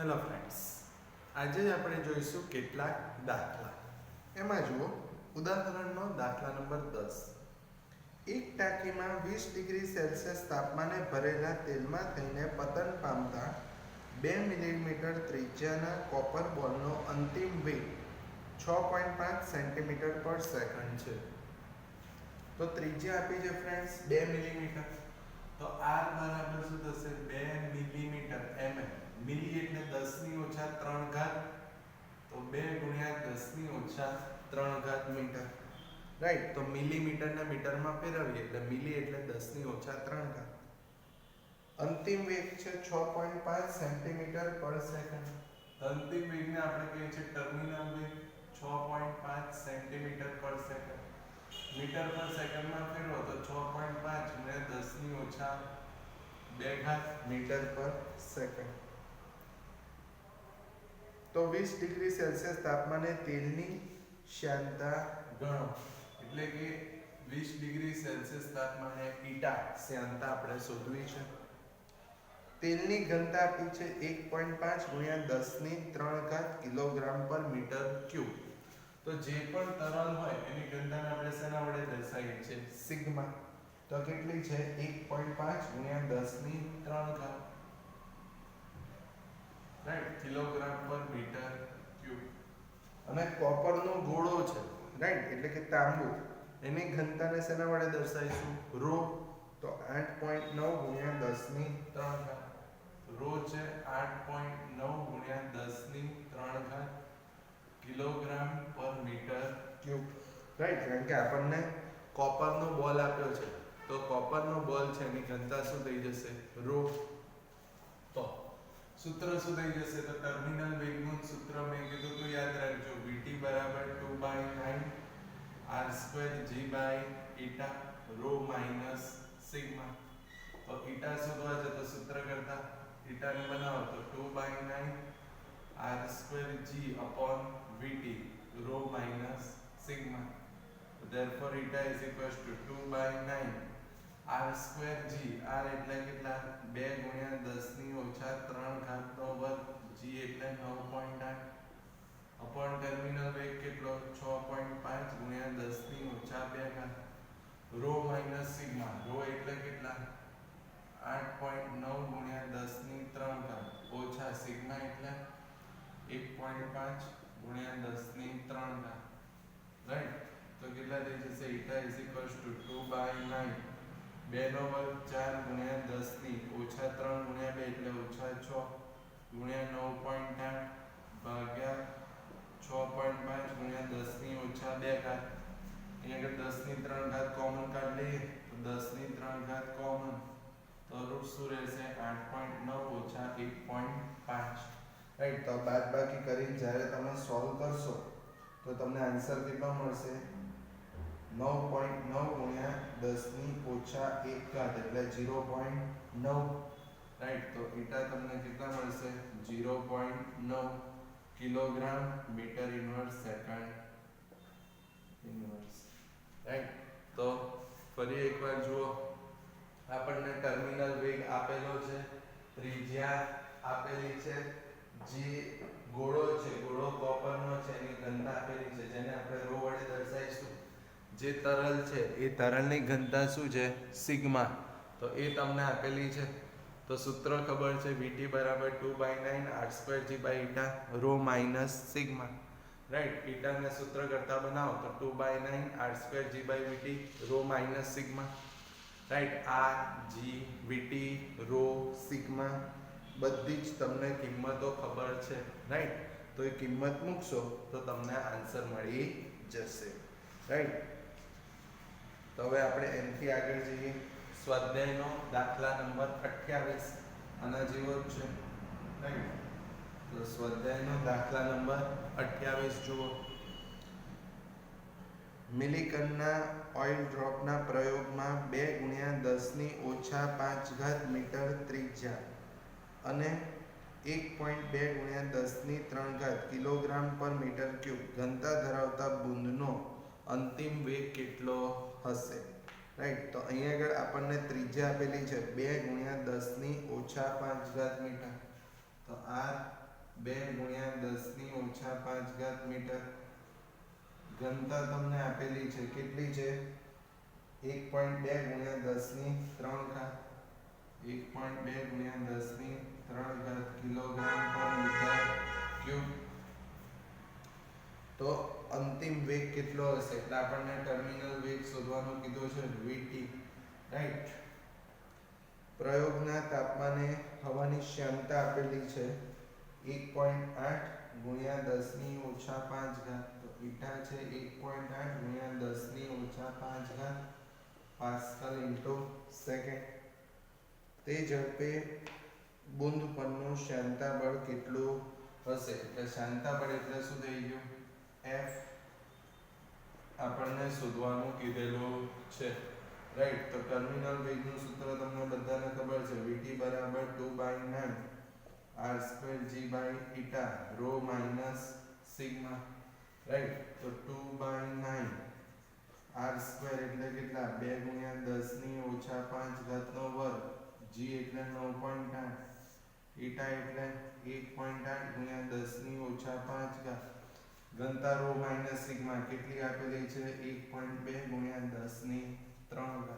Hello friends, આજે આપણે જોઈશું કેટલાક દાખલા. એમાં જુઓ, ઉદાહરણનો દાખલા નંબર 10. એક ટાંકીમાં 20 ડિગ્રી સેલ્સિયસ તાપમાને ભરેલા તેલમાં થઈને પતન પામતા 2 મિલીમીટર ત્રિજ્યાના કોપર બોલનો અંતિમ વેગ 6.5 સેન્ટીમીટર પર સેકન્ડ છે. તો ત્રિજ્યા આપી છે ફ્રેન્ડ્સ 2 મિલીમીટર. તો r બરાબર શું થશે? 2 મિલીમીટર. મિલી એટલે 10 ની ઓછા 3 ઘાત, તો 2 ગુણ્યા 10 ની ઓછા 3 ઘાત મીટર. રાઈટ. તો મિલીમીટર ને મીટરમાં ફેરવીએ એટલે મિલી એટલે 10 ની ઓછા 3 ઘાત. અંતિમ વેગ છે 6.5 સેન્ટીમીટર પર સેકન્ડ. અંતિમ વેગને આપણે કહીએ છીએ ટર્મિનલ વેગ. 6.5 સેન્ટીમીટર પર સેકન્ડ. મીટર પર સેકન્ડમાં ફેરવો તો 6.5 ગુણ્યા 10 ની ઓછા 2 ઘાત મીટર પર સેકન્ડ. તો 20 ડિગ્રી સેલ્સિયસ તાપમાને તેલની શ્યાનતા ગણો. એટલે કે 20 ડિગ્રી સેલ્સિયસ તાપમાને ઈટા શ્યાનતા આપણે શોધવી છે. તેલની ઘનતા આપી છે 1.5 ગુણ્યા 10 ની 3 ઘાત કિલોગ્રામ પર મીટર ક્યુબ. તો જે પણ તરલ હોય એની ઘનતાને આપણે શેના વડે દર્શાવીએ છીએ? સિગ્મા. તો કેટલી છે? 1.5 ગુણ્યા 10 ની 3 ઘાત. રાઈટ, કિલોગ્રામ પર મીટર ક્યુબ. અને કોપરનો ગોળો છે, રાઈટ, એટલે કે તાંબુ, એની ઘનતાને શેના વડે દર્શાવીશું? રો. તો 8.9 ગુણ્યા 10 ની 3 ઘાત. રો છે 8.9 ગુણ્યા 10 ની 3 ઘાત કિલોગ્રામ પર મીટર ક્યુબ. રાઈટ, કારણ કે આપણને કોપરનો બોલ આપ્યો છે, તો કોપરનો બોલ છે એની ઘનતા શું થઈ જશે? રો. તો સૂત્ર શું થઈ જશે? તો ટર્મિનલ વેગનું સૂત્ર મેં કીધું તો યાદ રાખજો. Vt બરાબર 2/9 r2 g eta rho minus sigma. તો eta શોધવા છે તો સૂત્ર કરતા eta ને બનાવો તો 2/9 r2 g upon Vt rho minus sigma. Therefore eta is equals to 2/9 r2 g. r એટલે કેટલા? 2 ગુણ્યા 10 ની ઓછા 3 ઘાત નો વર્ગ. g એટલે 9.8 અપોન ટર્મિનલ વેગ કેટલો? 6.5 ગુણ્યા 10 ની ઓછા 2 ઘાત. Row minus sigma. રો એટલે કેટલા? 8.9 ગુણ્યા 10 ની 3 ઘાત ઓછા સિગ્મા એટલે 1.5 ગુણ્યા 10 ની 3 ઘાત. રાઈટ. તો કેટલા થઈ જશે? eta is equals to 2/9 2 નો વર્ગ 4 ગુણ્યા 10 ની ઓછા 3 ગુણ્યા 2 એટલે ઓછા 6 ગુણ્યા 9.8 ભાગ્યા 6.5 ગુણ્યા 10 ની ઓછા 2 ઘાત. અહીંયા આગળ 10 ની 3 ઘાત કોમન કાઢી લઈએ તો 10 ની 3 ઘાત કોમન, તો રૂટ શું રહેશે? 8.9 ઓછા 1.5. રાઈટ. તો બાદબાકી કરીને જ્યારે તમે સોલ્વ કરશો તો તમને આન્સર કેટલો મળશે? 9.9 ગુણ્યા 10 ની ઓછા 1 ઘાત એટલે 0.9. રાઈટ. તો eta તમને કેટલા મળશે? 0.9 kilogram metre inverse second inverse. Right. તો ફરી એકવાર જુઓ, આપણને ટર્મિનલ વેગ આપેલો છે, ત્રિજ્યા આપેલી છે, જે ગોળો છે, ગોળો કોપરનો છે, એની ઘનતા આપેલી છે જેને આપણે રો વડે દર્શાવીશું. જે તરલ છે એ તરલની ઘનતા શું છે? સિગ્મા. તો એ તમને આપેલી છે. તો સૂત્ર ખબર છે. Vt બરાબર 2/9 r2 g eta rho minus sigma. Right. eta ને સૂત્ર કરતા બનાવો તો 2/9 r2 g Vt rho minus sigma. Right. r g Vt rho sigma બધી જ તમને કિંમતો ખબર છે. રાઈટ. તો એ કિંમત મૂકશો તો તમને આન્સર મળી જશે. રાઈટ. તો હવે આપણે એનથી આગળ જઈએ. સ્વાધ્યાયનો દાખલા નંબર 28 આના જેવો જ છે. રાઈટ. તો સ્વાધ્યાયનો દાખલા નંબર 28 જુઓ. મિલિકનના ઓઇલ ડ્રોપના પ્રયોગમાં 2 ગુણ્યા 10 ની ઓછા 5 ઘાત મીટર ત્રિજ્યા અને 1.2 ગુણ્યા 10 ની 3 ઘાત કિલોગ્રામ પર મીટર ક્યુબ ઘનતા ધરાવતા બુંદનો અંતિમ વેગ કેટલો હશે? રાઈટ. તો અહીંયા આગળ આપણને ત્રિજ્યા આપેલી છે 2 ગુણ્યા 10 ની ઓછા 5 ઘાત મીટર. તો r 2 × 10⁻⁵ મીટર. ઘનતા તમને આપેલી છે, કેટલી છે? 1.2 × 10⁻³ 1.2 × 10⁻³ કિલોગ્રામ પર મીટર ક્યુબ. તો અંતિમ વેગ કેટલો હશે? એટલે આપણને ટર્મિનલ વેગ શોધવાનો કીધો છે, vt, રાઈટ. પ્રયોગના તાપમાને હવાની શ્યામતા આપેલી છે 1.8 × 10⁻⁵ તો ઈટા છે 1.8 × 10⁻⁵ પાસ્કલ ઇન્ટુ સેકન્ડ. તે ઝડપે બુંદ પરનું શ્યામતા બળ કેટલું હશે? એટલે શ્યામતા બળ એટલે શું થઈ ગયું? F આપણને શોધવાનું કીધેલું છે, રાઈટ. તો ટર્મિનલ વેગનું સૂત્ર તમને બધાને ખબર છે, vt બરાબર 2/9 r²g/η ρ માઈનસ સિગ્મા, રાઈટ. તો 2/9 r² એટલે કેટલા? 2 × 10⁻⁵ g એટલે 9.8, ઈટા એટલે 1.8 × 10⁻⁵. ઘનતા ρ માઈનસ સિગ્મા કેટલી આપેલી છે? 1.2 × 10⁻³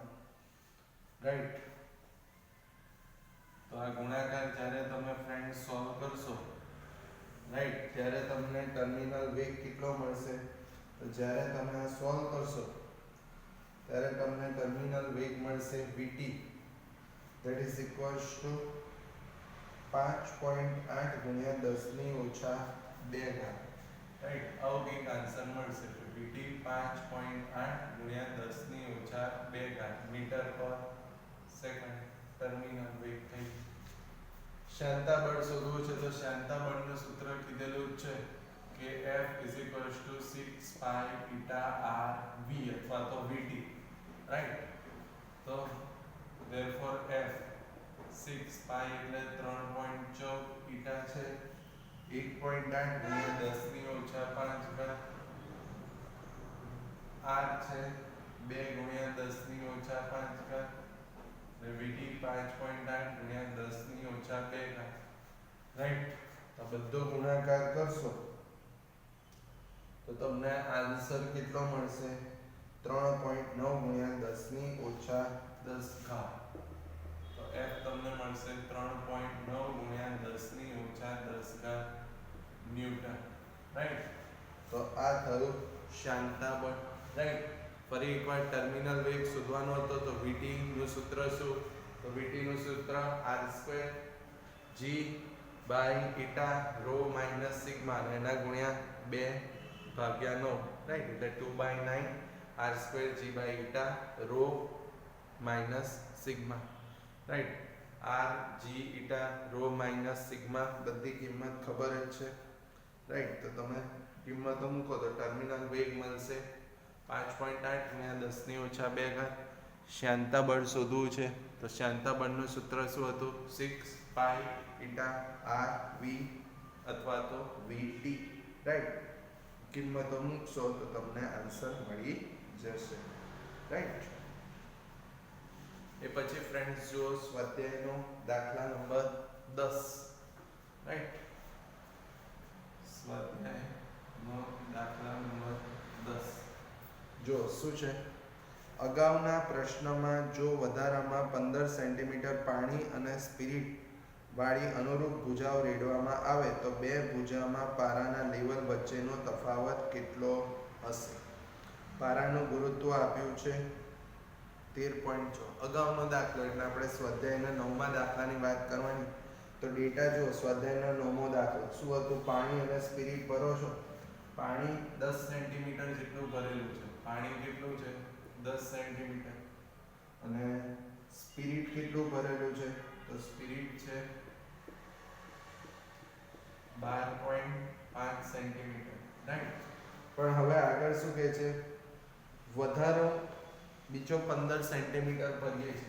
રાઈટ. તો આ ગુણાકાર જ્યારે તમે ફ્રેન્ડ સોલ્વ કરશો, રાઈટ, ત્યારે તમને ટર્મિનલ વેગ કેટલો મળશે? તો જ્યારે તમે આ સોલ્વ કરશો ત્યારે તમને ટર્મિનલ વેગ મળશે vt, that is equals to 5.8 × 10⁻², right. આવો કંઈક આન્સર મળશે. vt 5.8 × 10⁻² મીટર પર સેકન્ડ ટર્મિનલ વેગ થઈ. શ્યામતા બળ શોધવું છે, તો શ્યામતા બળનું સૂત્ર કીધેલું જ છે કે F = 6 π 𝜭 v અથવા તો vt, રાઈટ. તો therefore F 6 π એટલે 3.14 ઈટા છે, 1.8 × 10⁻⁵ r છે 2 × 10⁻⁵ અને vt 5.8 × 10⁻², રાઈટ. તો બધો ગુણાકાર કરશો તો તમને આન્સર કેટલો મળશે? 3.9 × 10⁻10⁻. તો F તમને મળશે 3.9 × 10⁻10⁻, ન્યૂટન, રાઈટ. તો આ થયું શ્યામતા બળ, રાઈટ. ફરી એકવાર ટર્મિનલ વેગ શોધવાનો હતો તો vt નું સૂત્ર શું? તો vt નું સૂત્ર r² g/η ρ માઈનસ સિગ્મા એના ગુણ્યા 2/9, રાઈટ. એટલે 2/9 r² g/η ρ minus sigma, right. r g η ρ minus sigma બધી કિંમત ખબર જ છે, રાઈટ. તો તમે કિંમતો મૂકો તો ટર્મિનલ વેગ મળશે 5.8 × 10⁻². શ્યામતા બળ શોધવું છે તો શ્યામતા બળનું સૂત્ર શું હતું? 6 π 𝜭 r v અથવા તો vt, રાઈટ. કિંમતો મૂકશો તો તમને આન્સર મળી જશે, રાઈટ. એ પછી ફ્રેન્ડ્સ જુઓ સ્વાધ્યાયનો દાખલા નંબર 10, રાઈટ. સ્વાધ્યાયનો દાખલા નંબર 10 જો શું છે? અગાઉના પ્રશ્નમાં જો વધારામાં 15 સેન્ટીમીટર પાણી અને સ્પિરિટ વાળી અનુરૂપ ભુજાઓ રેડવામાં આવે તો બે ભુજામાં પારાના લેવલ વચ્ચેનો તફાવત કેટલો હશે? પારાનું ગુરુત્વ આપ્યું છે 13.6. અગાઉનો દાખલો એટલે આપણે સ્વાધ્યાયના 9મા દાખલાની વાત કરવાની. તો ડેટા જો સ્વાધ્યાયનો 9મો દાખલો શું હતું? પાણી અને સ્પિરિટ ભરો છો. પાણી 10 સેન્ટીમીટર જેટલું ભરેલું છે. પાણી કેટલું છે? 10 સેન્ટીમીટર. અને સ્પિરિટ કેટલું ભરેલું છે? તો સ્પિરિટ છે 12.5 સેન્ટીમીટર, રાઈટ. પણ હવે આગળ શું કહે છે? વધારો બીજો 15 સેન્ટીમીટર ભરીએ છે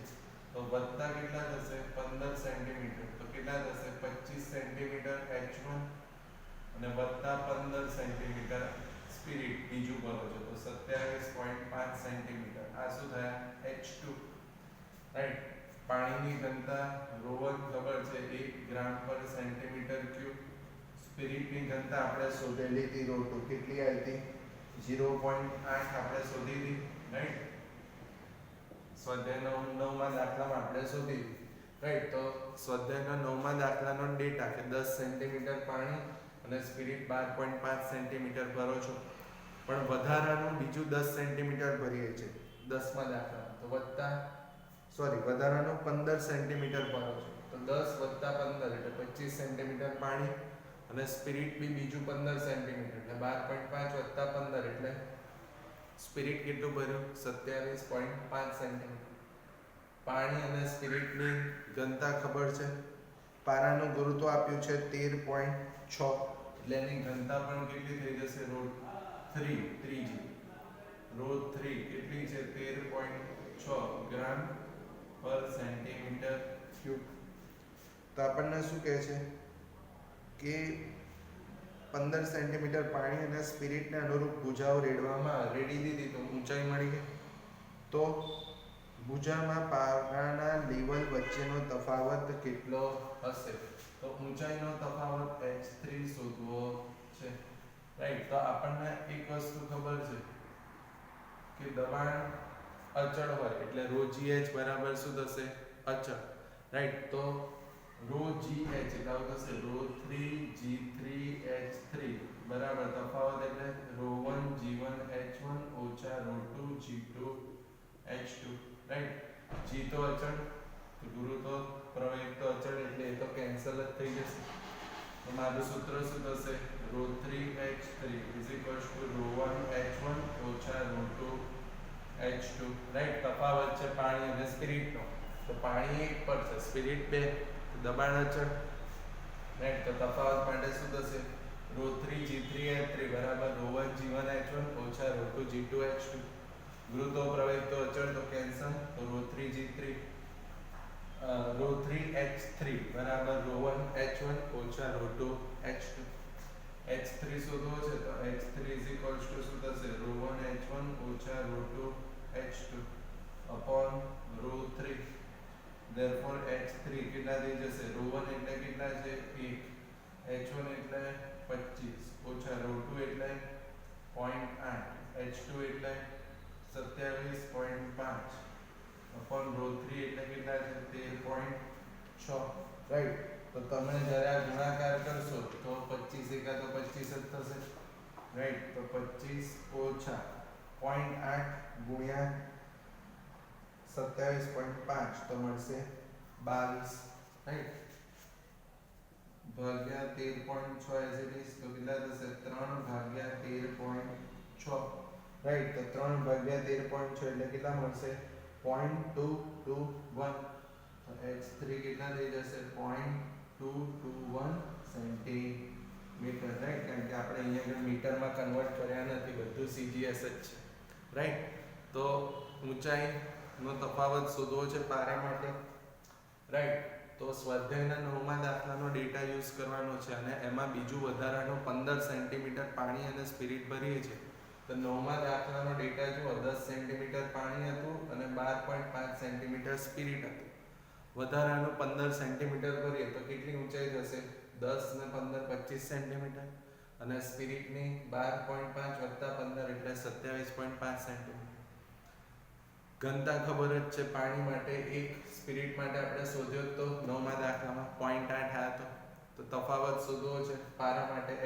તો વધતા કેટલા થશે? 15 સેન્ટીમીટર. તો કેટલા થશે? 25 સેન્ટીમીટર H1 અને વધતા 15 સેન્ટીમીટર સ્પિરિટ બીજું ભરો છો તો 27.5 સેન્ટીમીટર. આ શું થયા? H2, right. પાણીની ઘનતા ρ1 ખબર છે 1 ગ્રામ પર સેન્ટીમીટર ક્યુબ. સ્પિરિટની ઘનતા આપણે શોધેલી હતી ρ2 કેટલી આવી હતી 0.8 આપણે શોધી હતી રાઈટ સ્વાધ્યાય 9માં દાખલામાં આપણે શોધી રાઈટ તો સ્વાધ્યાયના 9માં દાખલાનો ડેટા કે 10 સેન્ટીમીટર પાણી અને સ્પિરિટ 12.5 સેન્ટીમીટર ભરો છો પણ વધારાનું બીજું 10 સેન્ટીમીટર ભરીએ છે 10માં દાખલામાં તો વધારાનું 15 સેન્ટીમીટર ભરો છો તો 10 + 15 એટલે 25 સેન્ટીમીટર પાણી અને સ્પિરિટ બી બીજું 15 સેન્ટીમીટર એટલે 12.5 + 15 એટલે સ્પિરિટ કેટલું ભર્યું 27.5 સેન્ટીમીટર પાણી અને સ્પિરિટની ઘનતા ખબર છે પારાનું ગુરુત્વ આપ્યું છે 13.6 એટલે એની ઘનતા પણ કેટલી થઈ જશે ρ3 કેટલી છે 13.6 ગ્રામ પર સેન્ટીમીટર ક્યુબ તો આપણને શું કહે છે કે 15 સેન્ટીમીટર પાણી અને સ્પિરિટને અનુરૂપ ભુજાઓ રેડી દીધી તો ઊંચાઈ મળી ગઈ તો ભુજામાં પારાના લેવલ વચ્ચેનો તફાવત કેટલો હશે તો ઊંચાઈનો તફાવત h3 શોધવો છે રાઈટ તો આપણને એક વસ્તુ ખબર છે કે દબાણ અચળ હોય એટલે ρgh બરાબર શું થશે અચળ રાઈટ તો ρgh એટલે આવું થશે ρ3g3h3 બરાબર તફાવત એટલે ρ1g1h1 ઓછા ρ2g2h2 રાઈટ g તો અચળ તો ગુરુત્વ પ્રવેગ તો અચળ એટલે એ તો કેન્સલ જ થઈ જશે તો મારું સૂત્ર શું થશે ρ3h3 ρ1h1 ઓછા ρ2h2 રાઈટ તફાવત છે પાણી અને સ્પિરિટનો તો પાણી 1 પર છે સ્પિરિટ 2 દબાણ અચળ રાઈટ તો તફાવત માટે શું થશે ρ3g3h3 બરાબર ρ1g1h1 ઓછા ρ2g2h2 ગુરુત્વ પ્રવેગ તો અચળ તો કેન્સલ તો ρ3h3 બરાબર ρ1h1 ઓછા ρ2h2 h3 શોધવો છે તો h3 શું થશે ρ1h1 ઓછા ρ2h2 upon ρ3 therefore h3 કેટલા થઈ જશે ρ1 એટલે કેટલા છે 1 h1 એટલે 25 ઓછા ρ2 એટલે 0.8 h2 એટલે 27.5 upon ρ3 એટલે કેટલા છે 13.6 રાઈટ તો તમે જ્યારે આ ગુણાકાર કરશો તો 25 એકા તો 25 જ થશે રાઈટ તો 25 ઓછા 0.8 ગુણ્યા 27.5 તો મળશે 22 રાઈટ ભાગ્યા 13.6 એઝ ઇટ ઇઝ તો કેટલા થશે 3 ભાગ્યા 13.6 રાઈટ તો 3 ભાગ્યા 13.6 એટલે કેટલા મળશે 0.221 તો h3 કેટલા થઈ જશે 0.221 સેન્ટીમીટર રાઈટ કારણ કે આપણે અહીંયા મીટરમાં કન્વર્ટ કર્યા નથી બધું સીજીએસ જ છે રાઈટ તો ઊંચાઈનો તફાવત શોધવો છે પારા માટે રાઈટ તો સ્વાધ્યાયના 9માં દાખલાનો ડેટા યુઝ કરવાનો છે અને એમાં બીજું વધારાનું 15 સેન્ટીમીટર પાણી અને સ્પિરિટ ભરીએ છીએ તો 9માં દાખલાનો ડેટા જુઓ 10 સેન્ટીમીટર પાણી હતું અને 12.5 સેન્ટીમીટર સ્પિરિટ હતું વધારાનું 15 સેન્ટીમીટર ભરીએ તો કેટલી ઊંચાઈ થશે 10 ને 15 25 સેન્ટીમીટર અને સ્પિરિટની 12.5 + 15 એટલે 27.5 સેન્ટીમીટર ઘનતા ખબર જ છે પાણી માટે એક સ્પિરિટ માટે આપણે શોધ્યો તો 9માં દાખલામાં 0.8 હતો તો તફાવત શોધવો છે પારા માટે h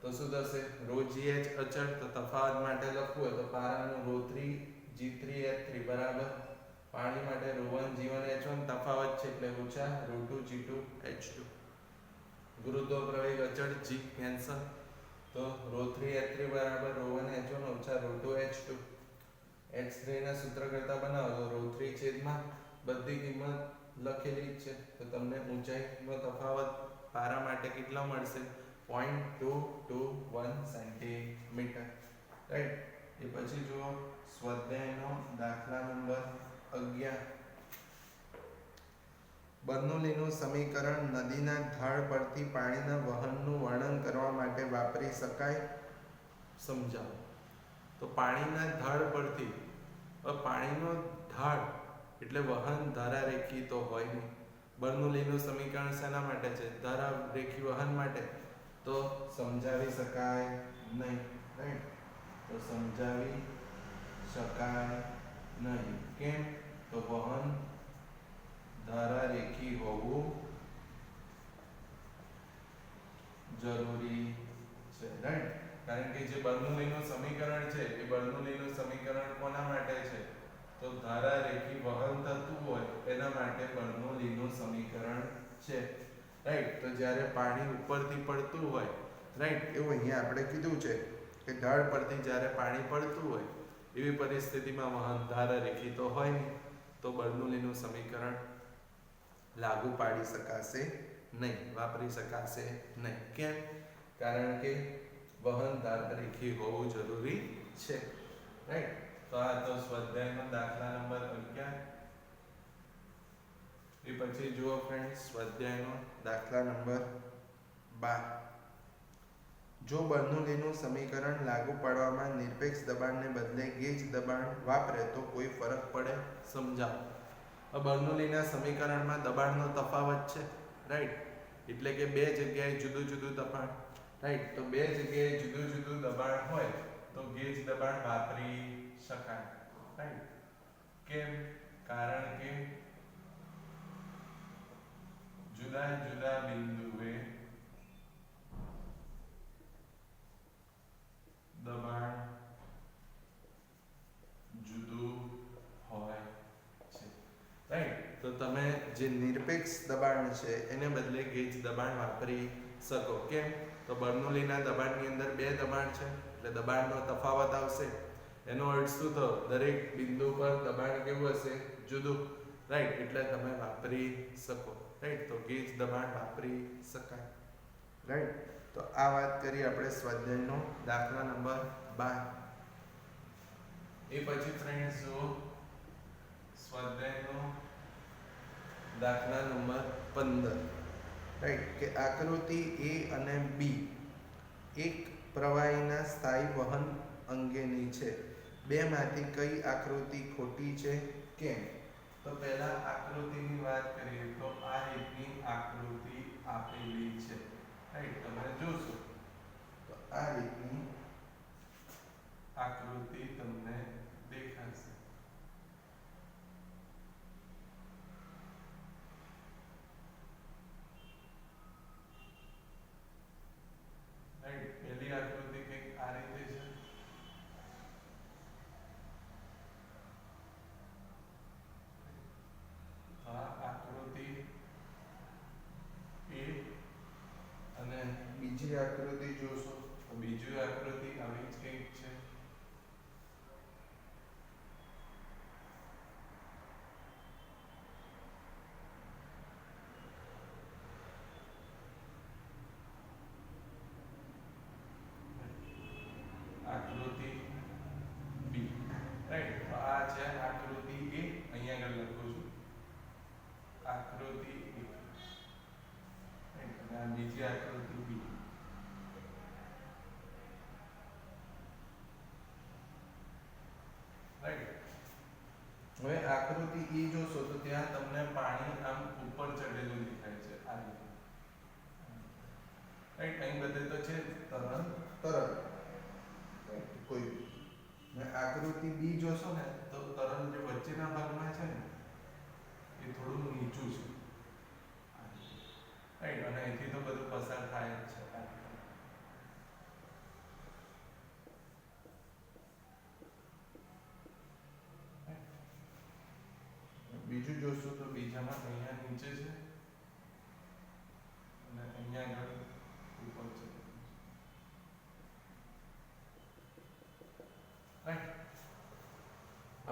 તો શું થશે ρgh અચળ તો તફાવત માટે લખવું હોય તો પારાનું ρ3g3h3 બરાબર પાણી માટે ρ1g1h1 તફાવત છે એટલે ઓછા ρ2g2h2 ગુરુત્વ પ્રવેગ અચળ g કેન્સલ તો ρ3h3 બરાબર ρ1h1 ઓછા ρ2h2 h3 ના સૂત્ર કરતા બનાવો તો ρ3 છેદમાં બધી કિંમત લખેલી જ છે તો તમને ઊંચાઈનો તફાવત પારા માટે કેટલો મળશે 0.221 સેન્ટીમીટર રાઈટ એ પછી જુઓ સ્વાધ્યાયનો દાખલા નંબર 11 બર્નોલીનું સમીકરણ નદીના ઢાળ પરથી પાણીના વહનનું વર્ણન કરવા માટે વાપરી શકાય સમજાવો તો પાણીના ઢાળ પરથી પાણીનો ઢાળ એટલે વહન ધારારેખી તો હોય નહીં બર્નોલીનું સમીકરણ શેના માટે છે ધારારેખી વહન માટે તો સમજાવી શકાય નહીં, રાઈટ? તો સમજાવી શકાય નહીં. કેમ? તો વહન ધારારેખી હોવું જરૂરી છે, રાઈટ? કારણ કે જે બર્નોલીનું સમીકરણ છે એ બર્નોલીનું સમીકરણ કોના માટે છે? તો ધારારેખી વહન થતું હોય એના માટે બર્નોલીનું સમીકરણ છે, રાઈટ? તો જ્યારે પાણી ઉપરથી પડતું હોય, રાઈટ, એવું અહીંયા આપણે કીધું છે કે ઢાળ પરથી જ્યારે પાણી પડતું હોય એવી પરિસ્થિતિમાં વહન ધારારેખી તો હોય નહીં, તો બર્નોલીનું સમીકરણ લાગુ પાડી શકાશે નહીં, વાપરી શકાશે નહીં. કેમ? કારણ કે વહન ધારારેખી હોવું જરૂરી છે, રાઈટ? તો આ તો સ્વાધ્યાયનો દાખલા નંબર 11. એ પછી જુઓ ફ્રેન્ડ્સ, સ્વાધ્યાયનો દાખલા નંબર 12. જો બર્નોલીનું સમીકરણ લાગુ પાડવામાં નિરપેક્ષ દબાણને બદલે ગેજ દબાણ વાપરે તો કોઈ ફરક પડે? સમજાવો. બર્નોલીના સમીકરણમાં દબાણનો તફાવત છે, રાઈટ? એટલે કે બે જગ્યાએ જુદું જુદું દબાણ, રાઈટ? તો બે જગ્યાએ જુદું જુદું દબાણ હોય તો ગેજ દબાણ વાપરી શકાય, રાઈટ? કેમ? કારણ કે જુદા જુદા બિંદુએ દબાણ જુદું હોય છે, રાઈટ? તો તમે જે નિરપેક્ષ દબાણ છે એને બદલે ગેજ દબાણ વાપરી શકો. કેમ? તો બર્નોલીના દબાણની અંદર બે દબાણ છે એટલે દબાણનો તફાવત આવશે. એનો અર્થ શું થયો? દરેક બિંદુ પર દબાણ કેવું હશે? જુદું, રાઈટ? એટલે તમે વાપરી શકો, રાઈટ? તો ગેજ દબાણ વાપરી શકાય, રાઈટ? તો આ વાત કરી આપણે સ્વાધ્યાયનો દાખલા નંબર 12. એ પછી ફ્રેન્ડ્સ જુઓ સ્વાધ્યાયનો દાખલા નંબર 15, રાઈટ? કે આકૃતિ A અને B એક પ્રવાહીના સ્થાયી વહન અંગેની છે. બેમાંથી કઈ આકૃતિ ખોટી છે? કેમ? તો પહેલા આકૃતિની વાત કરીએ તો આ રીતની આકૃતિ આપેલી છે, રાઈટ? તમે જોશો તો આ રીતની આકૃતિ તમને દેખાશે, રાઈટ? પહેલી આકૃતિ કંઈક આ રીતે છે, આ આકૃતિ A. અને બીજી આકૃતિ જોશો તો બીજી આકૃતિ આવી જ કંઈક છે, આકૃતિ B, રાઈટ? તો આ છે આકૃતિ A. અહીંયા આગળ લખું છું આકૃતિ A, રાઈટ? અને આ બીજી આકૃતિ B, રાઈટ? હવે આકૃતિ E જોશો તો ત્યાં તમને પાણી આમ ઉપર ચડેલું દેખાય છે, આ રીતે, રાઈટ? અહીં બધે તો છે તરલ, કોઈ ને આકૃતિ B જોશો ને તો તરલ જે વચ્ચેના ભાગમાં છે ને એ થોડું નીચું છે, રાઈટ? અને અહીંથી તો બધું પસાર થાય જ છે. બીજું જોશો તો બીજામાં અહીંયા નીચે છે અને અહીંયા આગળ ઉપર છે, રાઈટ?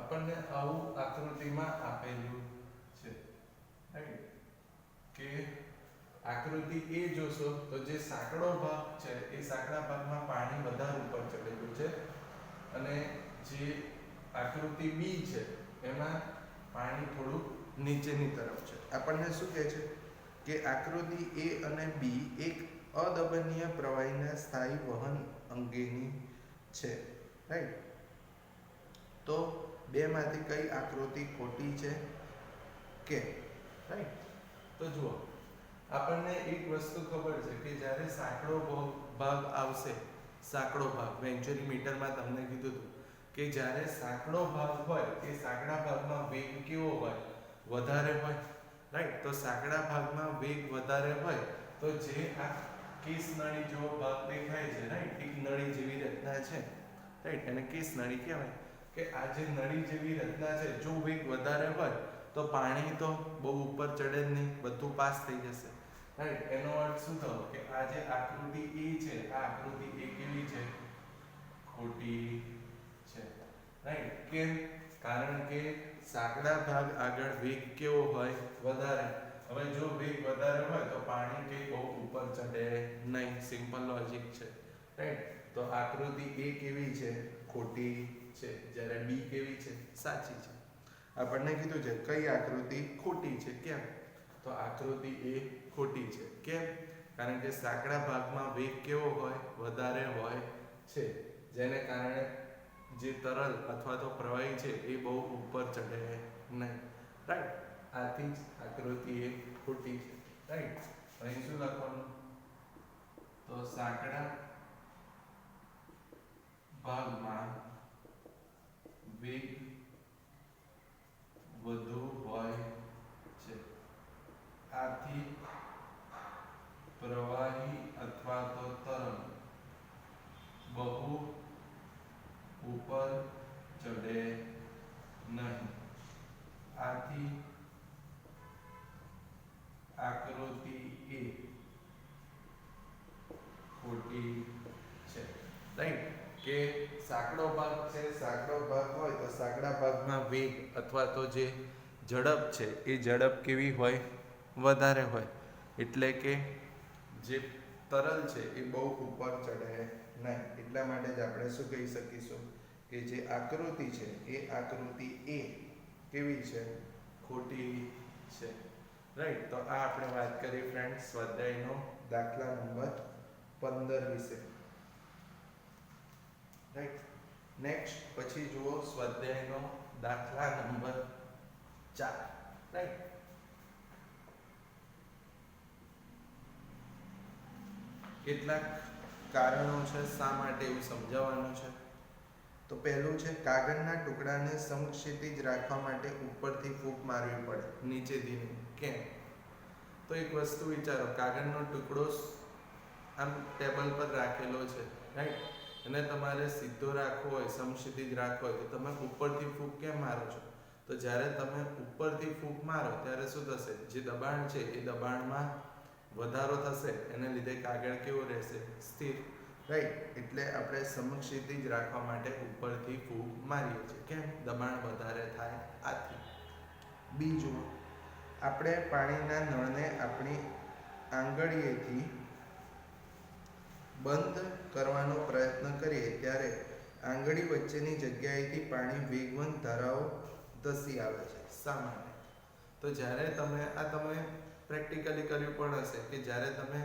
આપણને આવું આકૃતિમાં આપેલું છે, રાઈટ? કે આકૃતિ A જોશો તો જે સાંકડો ભાગ છે એ સાંકડા ભાગમાં પાણી વધારે ઉપર ચડેલું છે અને જે આકૃતિ B છે એમાં પાણી થોડું નીચેની તરફ છે. આપણને શું કહે છે કે આકૃતિ A અને B એક અદબનીય પ્રવાહીના સ્થાયી વહન અંગેની છે, રાઈટ? તો બેમાંથી કઈ આકૃતિ ખોટી છે? કે, રાઈટ? તો જુઓ આપણને એક વસ્તુ ખબર છે કે જ્યારે સાંકડો ભાગ આવશે, સાંકડો ભાગ મેં એકચ્યુઅલી મીટરમાં તમને કીધું હતું કે જ્યારે સાંકડો ભાગ હોય એ સાંકડા ભાગમાં વેગ કેવો હોય, વધારે હોય, રાઈટ. તો સાંકડા ભાગમાં વેગ વધારે હોય તો જે આ કેસ નળી જેવો ભાગ દેખાય છે, રાઈટ, એક નળી જેવી રચના છે, રાઈટ, એને કેસ નળી કહેવાય. કે આ જે નળી જેવી રચના છે, જો વેગ વધારે હોય તો પાણી તો બહુ ઉપર ચડે જ નહીં, બધું પાસ થઈ જશે, રાઈટ. એનો અર્થ શું થયો કે આ જે આકૃતિ એ છે, આ આકૃતિ એ કેવી છે, ખોટી છે, રાઈટ. કેમ? કારણ કે સાંકડા ભાગ આગળ વેગ કેવો હોય, વધારે. હવે જો વેગ વધારે હોય તો પાણી કે બહુ ઉપર ચડે નહીં, સિમ્પલ લોજિક છે, રાઈટ. તો આકૃતિ એ કેવી છે, ખોટી છે, જ્યારે બી કેવી છે, સાચી છે. આપણને કીધું છે કઈ આકૃતિ ખોટી છે, કેમ? તો આકૃતિ એ ખોટી છે, કેમ? કારણ કે સાંકડા ભાગમાં વેગ કેવો હોય, વધારે હોય છે, જેને કારણે જે તરલ અથવા તો પ્રવાહી છે એ બહુ ઉપર ચડે નહીં, રાઈટ. આથી જ આકૃતિ એ ખોટી છે, રાઈટ. અહીં શું લખવાનું? તો સાંકડા ભાગમાં વેગ વધુ હોય છે, આથી પ્રવાહી અથવા તો તરલ બહુ ઉપર ચડે નહીં, આથી આકૃતિ એ ખોટી છે, રાઈટ. કે સાંકડો ભાગ છે, સાંકડો ભાગ હોય તો સાંકડા ભાગમાં વેગ અથવા તો જે ઝડપ છે એ ઝડપ કેવી હોય, વધારે હોય. એટલે કે જે તરલ છે એ બહુ ઉપર ચડે નહીં. એટલા માટે જ આપણે શું કહી શકીશું કે જે આકૃતિ છે એ આકૃતિ એ કેવી છે, ખોટી છે, રાઈટ. તો આ આપણે વાત કરી ફ્રેન્ડ સ્વાધ્યાયનો દાખલા નંબર 15 વિશે, રાઈટ. નેક્સ્ટ પછી જુઓ સ્વાધ્યાયનો દાખલા નંબર 4, રાઈટ. કેટલાક કારણો છે શા માટે એવું સમજાવવાનું છે. તો પહેલું છે કાગળના ટુકડાને સમક્ષિતિજ રાખવા માટે ઉપરથી ફૂંક મારવી પડે, નીચેથી નહીં. કેમ? તો એક વસ્તુ વિચારો, કાગળનો ટુકડો આમ ટેબલ પર રાખેલો છે, રાઈટ, અને તમારે સીધો રાખવો હોય, સમક્ષિતિજ રાખવો હોય તો તમે ઉપરથી ફૂંક કેમ મારો છો? તો જ્યારે તમે ઉપરથી ફૂંક મારો ત્યારે શું થશે, જે દબાણ છે એ દબાણમાં વધારો થશે, એને લીધે કાગળ કેવો રહેશે, સ્થિર, રાઈટ. એટલે આપણે સમક્ષિતિજ રાખવા માટે ઉપરથી ફૂંક મારીએ છીએ, કેમ? દબાણ વધારે થાય આથી. બીજું, આપણે પાણીના નળને આપણી આંગળીએથી બંધ કરવાનો પ્રયત્ન કરીએ ત્યારે આંગળી વચ્ચેની જગ્યાએથી પાણી વેગવંત ધારાઓ ધસી આવે છે. શા માટે? તો જ્યારે તમે પ્રેક્ટિકલી કર્યું પણ હશે કે જ્યારે તમે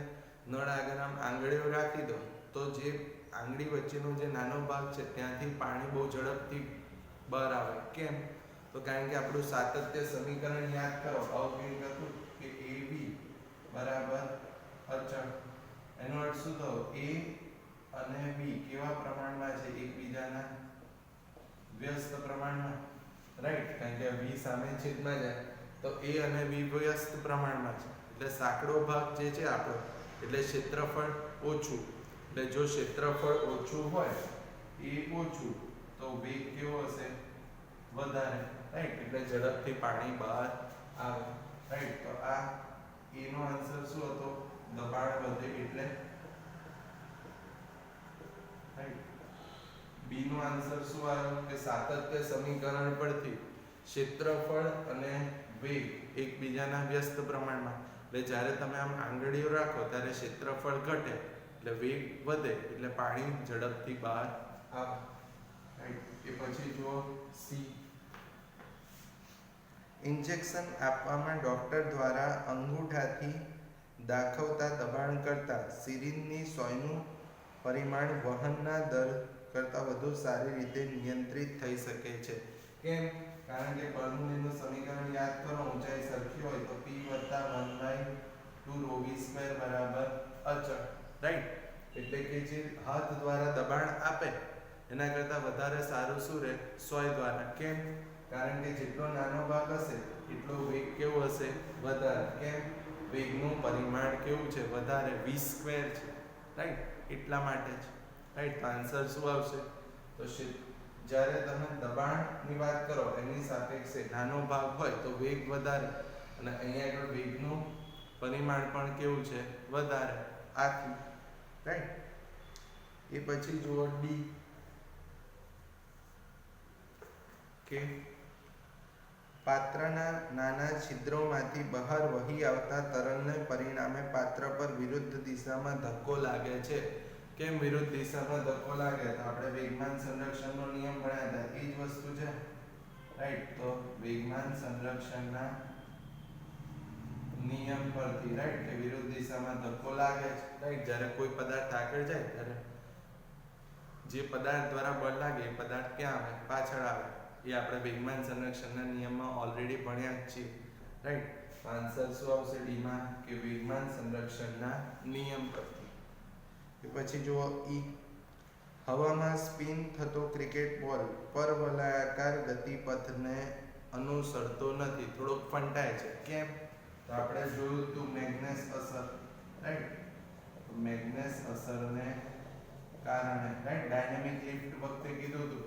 નળ આગળ આમ આંગળીઓ રાખી દો તો જે આંગળી વચ્ચેનો જે નાનો ભાગ છે ત્યાંથી પાણી બહુ ઝડપથી બહાર આવે. કેમ? તો કારણ કે આપણું સાતત્ય સમીકરણ યાદ કરો, આવું કંઈક હતું કે AB બરાબર અચળ. એનો અર્થ શું થયો? A અને B કેવા પ્રમાણમાં છે? એકબીજાના વ્યસ્ત પ્રમાણમાં, રાઈટ. કારણ કે V સામે છેદમાં જાય તો A અને B વ્યસ્ત પ્રમાણમાં છે. એટલે સાંકડો ભાગ જે છે આપણો, એટલે ક્ષેત્રફળ ઓછું. એટલે જો ક્ષેત્રફળ ઓછું હોય, એ ઓછું, તો વેગ કેવો હશે? વધારે, રાઈટ. એટલે ઝડપથી પાણી બહાર આવે, રાઈટ. તો આ A નો આન્સર શું હતો? દબાણ વધે એટલે, રાઈટ. B નો આન્સર શું આવ્યો? કે સાતત્ય સમીકરણ પરથી ક્ષેત્રફળ અને વેગ એકબીજાના વ્યસ્ત પ્રમાણમાં. એટલે જ્યારે તમે આમ આંગળીઓ રાખો ત્યારે ક્ષેત્રફળ ઘટે એટલે વેગ વધે, એટલે પાણી ઝડપથી બહાર આવે, રાઈટ. એ પછી જુઓ C. ઇન્જેક્શન આપવામાં ડોક્ટર દ્વારા અંગૂઠાથી દાખવતા દબાણ કરતા સિરિંજની સોયનું પરિમાણ વહનના દર કરતાં વધુ સારી રીતે નિયંત્રિત થઈ શકે છે. કેમ? કારણ કે બર્નોલીનું સમીકરણ યાદ કરો, ઊંચાઈ સરખી હોય તો P + 1/r² 2ρv² બરાબર અચળ, રાઈટ? એટલે કે જે હાથ દ્વારા દબાણ આપે એના કરતાં વધારે સારું શું રહે? સોય દ્વારા. કેમ? કારણ કે જેટલો નાનો ભાગ હશે એટલો વેગ કેવો હશે? વધારે. કેમ? વેગનું પરિમાણ કેવું છે? વધારે. v² છે, રાઈટ? એટલા માટે જ, રાઈટ? તો આન્સર શું આવશે? તો જ્યારે તમે દબાણની વાત કરો એની સાપેક્ષે નાનો ભાગ હોય તો વેગ વધારે, અને અહીંયા આગળ વેગનું પરિમાણ પણ કેવું છે? વધારે. આથી, રાઈટ? એ પછી જુઓ ડી કે પાત્રના નાના છિદ્રોમાંથી બહાર વહી આવતા તરલને પરિણામે પાત્ર પર વિરુદ્ધ દિશામાં ધક્કો લાગે છે. કેમ વિરુદ્ધ દિશામાં ધક્કો લાગે? તો આપણે વેગમાન સંરક્ષણનો નિયમ ભણ્યા હતા, એ જ વસ્તુ છે, રાઈટ? તો વેગમાન સંરક્ષણના નિયમ પરથી, રાઈટ, કે વિરુદ્ધ દિશામાં ધક્કો લાગે છે, રાઈટ? જ્યારે કોઈ પદાર્થ આગળ જાય ત્યારે જે પદાર્થ દ્વારા બળ લાગે એ પદાર્થ ક્યાં આવે? પાછળ આવે. એ આપણે વેગમાન સંરક્ષણના નિયમમાં ઓલરેડી ભણ્યા જ છીએ, રાઈટ? આન્સર શું આવશે ડીમાં? કે વેગમાન સંરક્ષણના નિયમ પરથી. કે પછી જુઓ ઈ હવામાં સ્પિન થતો ક્રિકેટ બોલ પરવલયાકાર ગતિપથને અનુસરતો નથી, થોડોક ફંટાય છે. કેમ? તો આપણે જોયું હતું મેગ્નેસ અસર, રાઈટ? મેગ્નેસ અસરને કારણે, રાઈટ? ડાયનેમિક લિફ્ટ વખતે કીધું હતું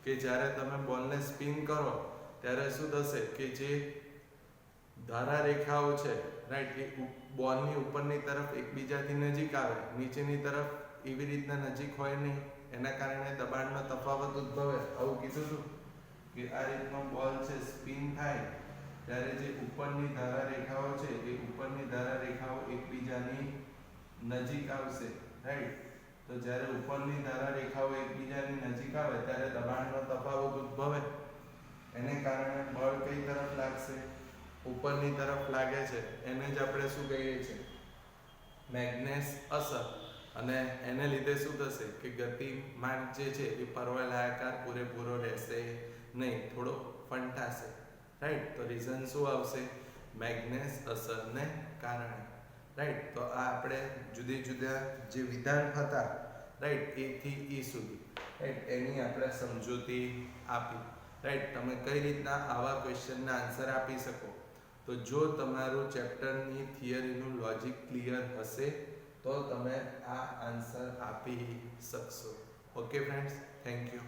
કે જ્યારે તમે બોલને સ્પિન કરો ત્યારે શું થશે? કે જે ધારા રેખાઓ છે, રાઈટ, એ બોલની ઉપરની તરફ એકબીજાથી નજીક આવે, નીચેની તરફ એવી રીતના નજીક હોય નહીં, એના કારણે દબાણનો તફાવત ઉદ્ભવે. આવું કીધું હતું કે આ રીતનો બોલ છે, સ્પિન થાય ત્યારે જે ઉપરની ધારા રેખાઓ છે એ ઉપરની ધારા રેખાઓ એકબીજાની નજીક આવશે, રાઈટ? તો જ્યારે ઉપરની ધારા રેખાઓ એકબીજાની નજીક આવે ત્યારે દબાણનો તફાવત ઉદ્ભવે. એને કારણે બળ કઈ તરફ લાગશે? ઉપરની તરફ લાગે છે. એને જ આપણે શું કહીએ છીએ? મેગ્નેસ અસર. અને એને લીધે શું થશે? કે ગતિમાન જે છે એ પરવલયાકાર પૂરેપૂરો રહેશે નહીં, થોડો ફંટાશે, રાઈટ? તો રીઝન શું આવશે? મેગ્નેસ અસરને કારણે, રાઈટ? તો આ આપણે જુદી જુદા જે વિધાન હતા, રાઈટ, એ થી ઈ સુધી, રાઈટ, એની આપણે સમજૂતી આપી, રાઈટ? તમે કઈ રીતના આવા ક્વેશ્ચનના આન્સર આપી શકો? તો જો તમારું ચેપ્ટરની થિયરીનું લોજિક ક્લિયર હશે તો તમે આ આન્સર આપી શકશો. Okay friends, thank you.